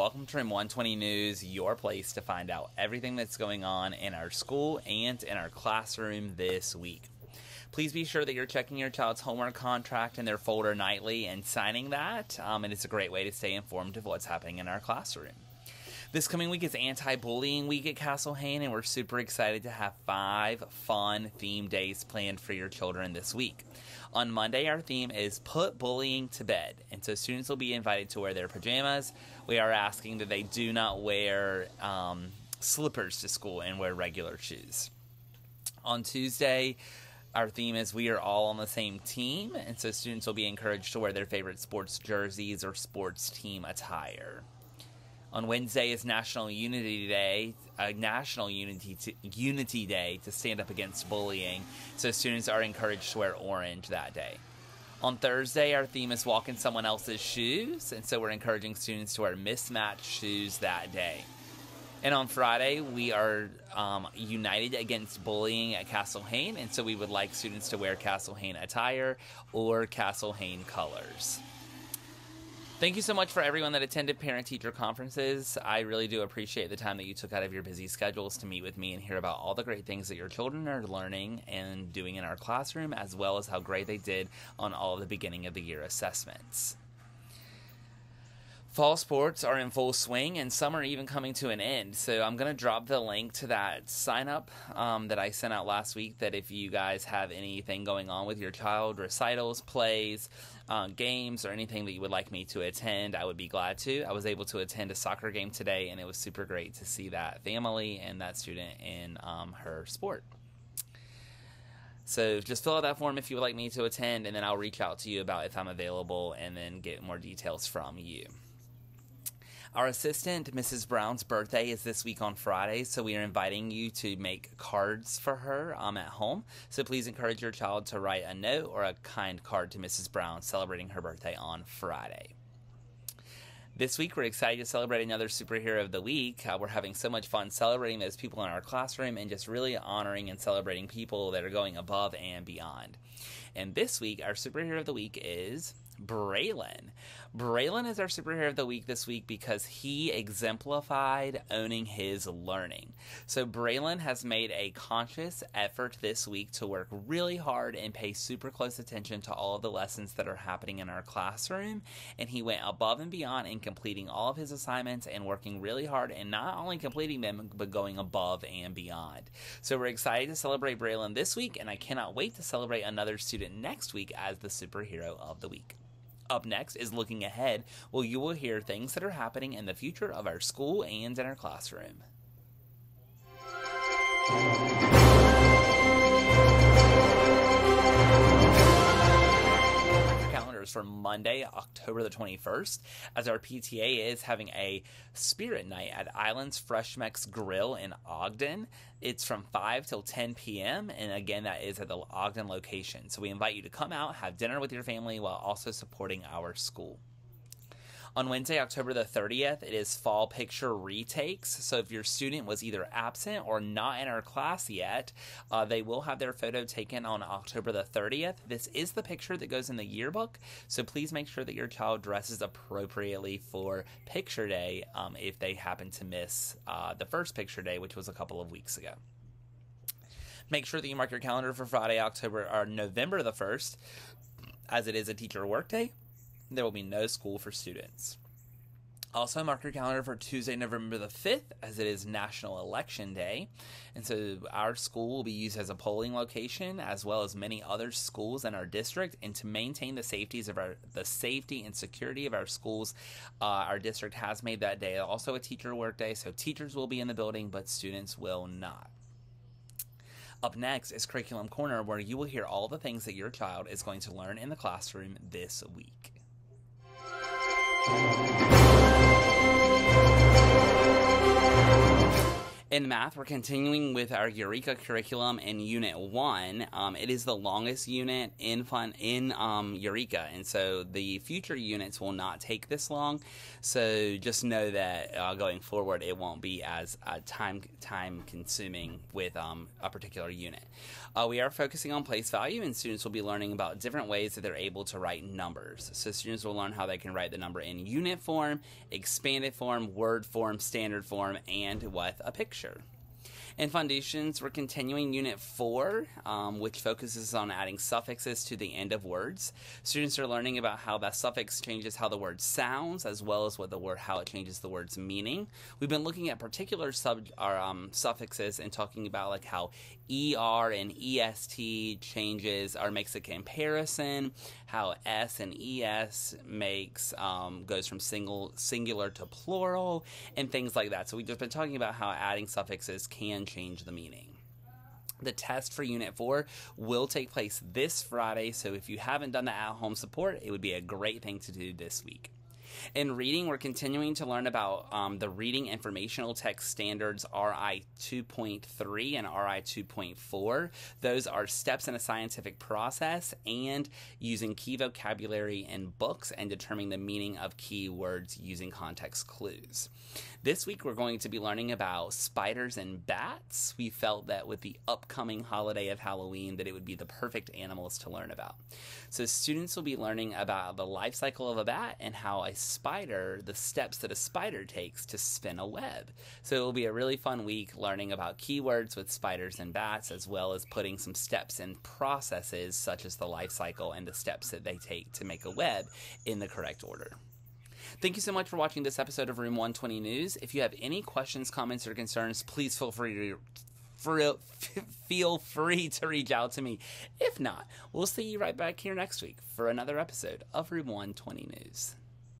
welcome to Room 120 News, your place to find out everything that's going on in our school and in our classroom this week. Please be sure that you're checking your child's homework contract in their folder nightly and signing that, and it's a great way to stay informed of what's happening in our classroom. This coming week is Anti-Bullying Week at Castle Hayne, and we're super excited to have 5 fun theme days planned for your children this week. On Monday, our theme is Put Bullying to Bed, and so students will be invited to wear their pajamas. We are asking that they do not wear slippers to school and wear regular shoes. On Tuesday, our theme is We Are All on the Same Team, and so students will be encouraged to wear their favorite sports jerseys or sports team attire. On Wednesday is National Unity Day, a National Unity Day to stand up against bullying, so students are encouraged to wear orange that day. On Thursday, our theme is Walk in Someone Else's Shoes, and so we're encouraging students to wear mismatched shoes that day. And on Friday, we are united against bullying at Castle Hayne, and so we would like students to wear Castle Hayne attire or Castle Hayne colors. Thank you so much for everyone that attended parent-teacher conferences. I really do appreciate the time that you took out of your busy schedules to meet with me and hear about all the great things that your children are learning and doing in our classroom, as well as how great they did on all of the beginning of the year assessments. Fall sports are in full swing, and some are even coming to an end. So I'm going to drop the link to that sign-up that I sent out last week, that if you guys have anything going on with your child, recitals, plays, games, or anything that you would like me to attend, I would be glad to. I was able to attend a soccer game today, and it was super great to see that family and that student in her sport. So just fill out that form if you would like me to attend, and then I'll reach out to you about if I'm available and then get more details from you. Our assistant, Mrs. Brown's birthday is this week on Friday, so we are inviting you to make cards for her at home. So please encourage your child to write a note or a kind card to Mrs. Brown celebrating her birthday on Friday. This week, we're excited to celebrate another Superhero of the Week. We're having so much fun celebrating those people in our classroom and just really honoring and celebrating people that are going above and beyond. And this week, our Superhero of the Week is Braylon. Braylon is our Superhero of the Week this week because he exemplified owning his learning. So Braylon has made a conscious effort this week to work really hard and pay super close attention to all of the lessons that are happening in our classroom, and he went above and beyond in completing all of his assignments and working really hard, and not only completing them but going above and beyond. So we're excited to celebrate Braylon this week, and I cannot wait to celebrate another student next week as the Superhero of the Week. Up next is Looking Ahead, where you will hear things that are happening in the future of our school and in our classroom. Calendars for Monday, October the 21st, as our PTA is having a Spirit Night at Islands Fresh Mex Grill in Ogden. It's from 5 till 10 p.m., and again, that is at the Ogden location. So we invite you to come out, have dinner with your family, while also supporting our school. On Wednesday, October the 30th, it is Fall Picture Retakes. So if your student was either absent or not in our class yet, they will have their photo taken on October the 30th. This is the picture that goes in the yearbook, so please make sure that your child dresses appropriately for Picture Day if they happen to miss the first Picture Day, which was a couple of weeks ago. Make sure that you mark your calendar for Friday, November the 1st, as it is a teacher workday. There will be no school for students. Also, mark your calendar for Tuesday, November the 5th, as it is National Election Day. And so our school will be used as a polling location, as well as many other schools in our district. And to maintain the safety and security of our schools, our district has made that day also a teacher work day. So teachers will be in the building, but students will not. Up next is Curriculum Corner, where you will hear all the things that your child is going to learn in the classroom this week. In math, we're continuing with our Eureka curriculum in Unit 1. It is the longest unit in Eureka, and so the future units will not take this long. So just know that going forward, it won't be as time-consuming with a particular unit. We are focusing on place value, and students will be learning about different ways that they're able to write numbers. So students will learn how they can write the number in unit form, expanded form, word form, standard form, and with a picture. In Foundations, we're continuing Unit 4, which focuses on adding suffixes to the end of words. Students are learning about how that suffix changes how the word sounds, as well as how it changes the word's meaning. We've been looking at particular suffixes and talking about like how ER and EST changes or makes a comparison, how S and ES goes from singular to plural, and things like that. So we've just been talking about how adding suffixes can change the meaning. The test for Unit 4 will take place this Friday, so if you haven't done the at-home support, it would be a great thing to do this week. In reading, we're continuing to learn about the Reading Informational Text Standards RI 2.3 and RI 2.4. Those are steps in a scientific process and using key vocabulary in books and determining the meaning of key words using context clues. This week, we're going to be learning about spiders and bats. We felt that with the upcoming holiday of Halloween that it would be the perfect animals to learn about. So students will be learning about the life cycle of a bat and how the steps that a spider takes to spin a web. So it will be a really fun week learning about keywords with spiders and bats, as well as putting some steps and processes such as the life cycle and the steps that they take to make a web in the correct order. Thank you so much for watching this episode of Room 120 News. If you have any questions, comments, or concerns, please feel free to reach out to me. If not, we'll see you right back here next week for another episode of Room 120 News.